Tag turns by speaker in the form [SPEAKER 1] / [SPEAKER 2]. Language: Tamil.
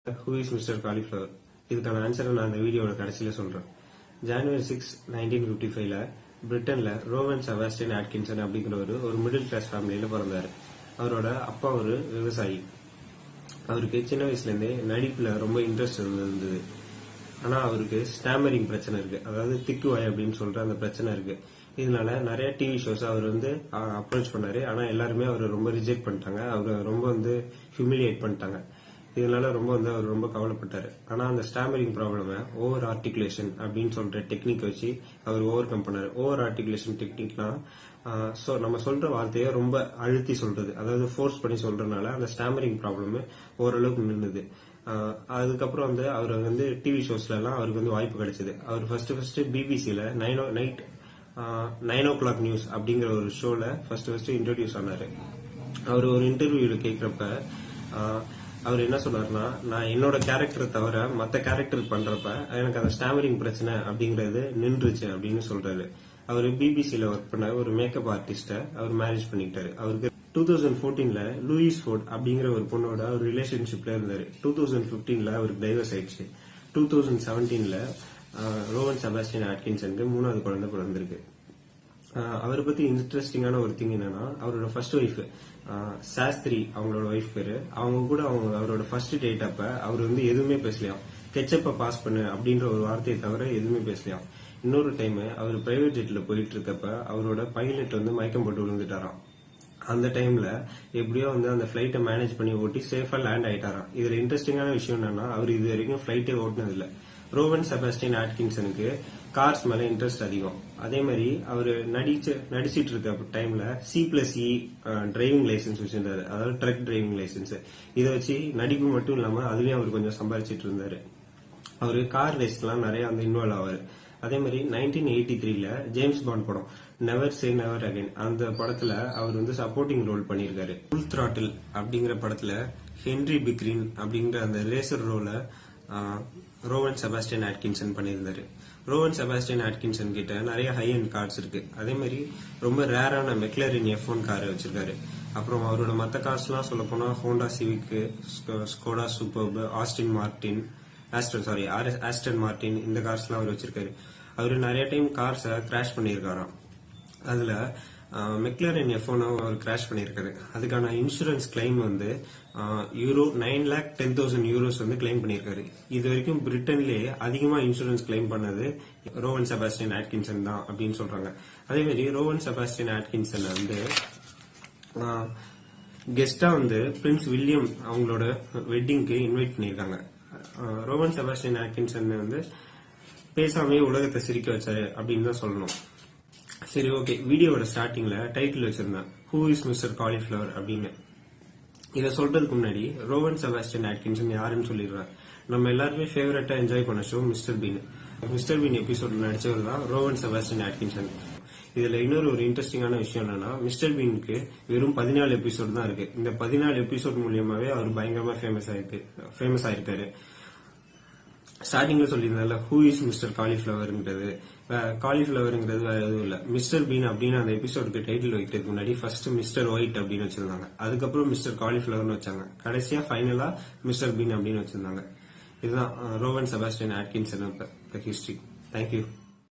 [SPEAKER 1] Who is Mr.Cauliflower? இதுக்கான ஆன்சரை நான் இந்த வீடியோட கடைசியில சொல்றேன். ஜனவரி 6, 1955ல பிரிட்டன்ல ரோவன் செபாஸ்டியன் ஆட்கின்சன் அப்படிங்கிற ஒரு மிடில் கிளாஸ் ஃபேமிலியில பிறந்தாரு. அவரோட அப்பா ஒரு விவசாயி. அவருக்கு சின்ன வயசுல இருந்தே நடிப்புல ரொம்ப இன்ட்ரெஸ்ட் இருந்தது. ஆனா அவருக்கு ஸ்டாமரிங் பிரச்சனை இருக்கு, அதாவது திக்குவாய் அப்படின்னு சொல்ற அந்த பிரச்சனை இருக்கு. இதனால நிறைய டிவி ஷோஸ் அவர் அப்ரோச் பண்ணாரு. ஆனா எல்லாருமே அவர் ரொம்ப ரிஜெக்ட் பண்ணிட்டாங்க. அவர் ரொம்ப ஹியூமிலியேட் பண்ணிட்டாங்க. இதனால அவர் ரொம்ப கவலைப்பட்டாரு. ஆனா அந்த ஸ்டாமரிங் ப்ராப்ளம ஓவர் ஆர்டிகுலேஷன் அப்படின்னு சொல்ற டெக்னிக் வச்சு அவர் ஓவர் கம் பண்ணாரு. ஓவர் ஆர்டிகுலேஷன் டெக்னிக்னா நம்ம சொல்ற வார்த்தையை ரொம்ப அழுத்தி சொல்றது, அதாவது ஃபோர்ஸ் பண்ணி சொல்றதுனால அந்த ஸ்டாமரிங் ப்ராப்ளம் ஓரளவுக்கு நின்னுது. அதுக்கப்புறம் அவர் டிவி ஷோஸ்ல எல்லாம் அவருக்கு வாய்ப்பு கிடைச்சது. அவர் ஃபர்ஸ்ட் பிபிசில 9 o'clock நியூஸ் அப்படிங்கிற ஒரு ஷோல ஃபர்ஸ்ட் இன்ட்ரோடியூஸ் ஆனாரு. அவர் ஒரு இன்டர்வியூல கேட்கிறப்ப அவர் என்ன சொன்னார்னா, நான் என்னோட கேரக்டரை தவிர மத்த கேரக்டர் பண்றப்ப எனக்கு அந்த ஸ்டாமரிங் பிரச்சனை அப்படிங்கறது நின்றுச்சு அப்படின்னு சொல்றாரு. அவர் பிபிசில ஒர்க் பண்ண ஒரு மேக்கப் ஆர்டிஸ்ட அவர் மேரேஜ் பண்ணிக்கிட்டாரு. அவருக்கு 2014ல லூயிஸ் ஃபோர்ட் அப்படிங்கிற ஒரு பொண்ணோட ஒரு ரிலேஷன்ஷிப்ல இருந்தாரு. 2015ல அவருக்கு டைவர்ஸ் ஆயிடுச்சு. 2017ல ரோவன் செபாஸ்டியன் ஆட்கின்சனுக்கு 3வது குழந்தை பிறந்திருக்கு. அவரை பத்தி இன்ட்ரெஸ்டிங்கான ஒரு திங் என்னன்னா, அவரோட ஃபர்ஸ்ட் ஒய்ஃப் சாஸ்திரி, அவங்களோட ஒய்ஃப் பேரு. அவங்க கூட அவரோட ஃபர்ஸ்ட் டேட் அப்ப அவர் எதுவுமே பேசலையாம். கெச்சப்ப பாஸ் பண்ணு அப்படின்ற ஒரு வார்த்தையை தவிர எதுவுமே பேசலையாம். இன்னொரு டைம் அவர் பிரைவேட் ஜெட்ல போயிட்டு இருக்கப்ப அவரோட பைலட் மயக்கம் போட்டு விழுந்துட்டாராம். அந்த டைம்ல எப்படியோ அந்த பிளைட்டை மேனேஜ் பண்ணி ஓட்டி சேஃபா லேண்ட் ஆயிட்டாராம். இதுல இன்ட்ரெஸ்டிங்கான விஷயம் என்னன்னா, அவர் இது வரைக்கும் பிளைட்டே ஓட்டினது இல்ல. ரோவன் செபாஸ்டியன் ஆட்கின்சனுக்கு கார்ஸ் மேல இன்ட்ரெஸ்ட் அதிகம். அதே மாதிரி அவர் நடிச்சிட்டு இருக்க டைம்ல C+E டிரைவிங் லைசன்ஸ் வச்சிருந்தாரு, அதாவது ட்ரக் டிரைவிங் லைசன்ஸ். இதை வச்சு நடிப்பு மட்டும் இல்லாம அதுலயும் அவர் கொஞ்சம் சம்பாதிச்சிட்டு இருந்தாரு. அவரு கார் ரேஸ்லாம் நிறைய இன்வால்வ் ஆவாரு. அதே மாதிரி 1983ல ஜேம்ஸ் பாண்ட் படம் நெவர் சே நெவர் அகைன், அந்த படத்துல அவர் சப்போர்ட்டிங் ரோல் பண்ணிருக்காரு. ஃபுல் த்ராட்டில் அப்படிங்கிற படத்துல ஹென்ரி பிக்ரின் அப்படிங்கிற அந்த ரேசர் ரோல ரோவன் செபாஸ்டியன் ஆட்கின்சன் பண்ணியிருந்தாரு. ரோவன் செபாஸ்டியன் ஆட்கின்சன் கிட்ட நிறைய ஹை அண்ட் கார்ஸ் இருக்கு. அதே மாதிரி ரொம்ப ரேரான மெக்லரின் F1 காரை வச்சிருக்காரு. அப்புறம் அவரோட மத்த கார்ஸ் எல்லாம் சொல்ல போனா Honda civic, Skoda superb, Aston Martin, இந்த கார்ஸ் எல்லாம் அவர் வச்சிருக்காரு. அவரு நிறைய டைம் கார்ஸ கிராஷ் பண்ணிருக்காராம். அதுல மெக்லரின் F1 அவர் கிராஷ் பண்ணிருக்காரு. அதுக்கான இன்சூரன்ஸ் கிளைம் €9,10,000 கிளைம் பண்ணிருக்காரு. இது வரைக்கும் பிரிட்டன்லயே அதிகமா இன்சூரன்ஸ் கிளைம் பண்ணது ரோவன் செபாஸ்டியன் ஆட்கின்சன் தான் அப்படின்னு சொல்றாங்க. அதே மாதிரி ரோவன் செபாஸ்டியன் ஆட்கின்சன் கெஸ்டா பிரின்ஸ் வில்லியம் அவங்களோட வெட்டிங்க்கு இன்வைட் பண்ணிருக்காங்க. ரோவன் செபாஸ்டியன் ஆட்கின்சன் பேசாமே உலகத்தை சிரிக்க வச்சாரு அப்படின்னு தான் சொல்லணும். சரி, ஓகே. வீடியோட ஸ்டார்டிங்ல டைட்டில் வச்சிருந்தேன், ஹூ இஸ் மிஸ்டர் காலிஃபிளவர் அப்படின்னு. இத சொல்றதுக்கு முன்னாடி ரோவன் செபாஸ்டியன் ஆட்கின்சன் யாருன்னு சொல்லிடுறேன். நம்ம எல்லாருமே ஃபேவரட்டா என்ஜாய் பண்ண ஷோ மிஸ்டர் பீன் எபிசோட்ல நடிச்சவர் தான் ரோவன் செபாஸ்டியன் ஆட்கின்சன். இதுல இன்னொரு ஒரு இன்ட்ரெஸ்டிங்கான விஷயம் என்னன்னா, மிஸ்டர் பீனுக்கு வெறும் 14 எபிசோட் தான் இருக்கு. இந்த 14 எபிசோட் மூலியமாவே அவர் பயங்கரமா ஃபேமஸ் ஆயிருக்காரு. ஸ்டார்டிங்ல சொல்லியிருந்தால ஹூ இஸ் மிஸ்டர் காலிஃபிளவர்ங்கிறது வேற எதுவும் இல்ல. மிஸ்டர் பீன் அப்படின்னு அந்த எபிசோடுக்கு டைட்டில் வைக்கிறதுக்கு முன்னாடி ஃபர்ஸ்ட் மிஸ்டர் ஒயிட் அப்படின்னு வச்சிருந்தாங்க. அதுக்கப்புறம் மிஸ்டர் காலிஃபிளவர்னு வச்சாங்க. கடைசியா ஃபைனலா மிஸ்டர் பீன் அப்படின்னு வச்சிருந்தாங்க. இதுதான் ரோவன் செபாஸ்டியன் ஆட்கின்சன் ஹிஸ்டரி. தேங்க்யூ.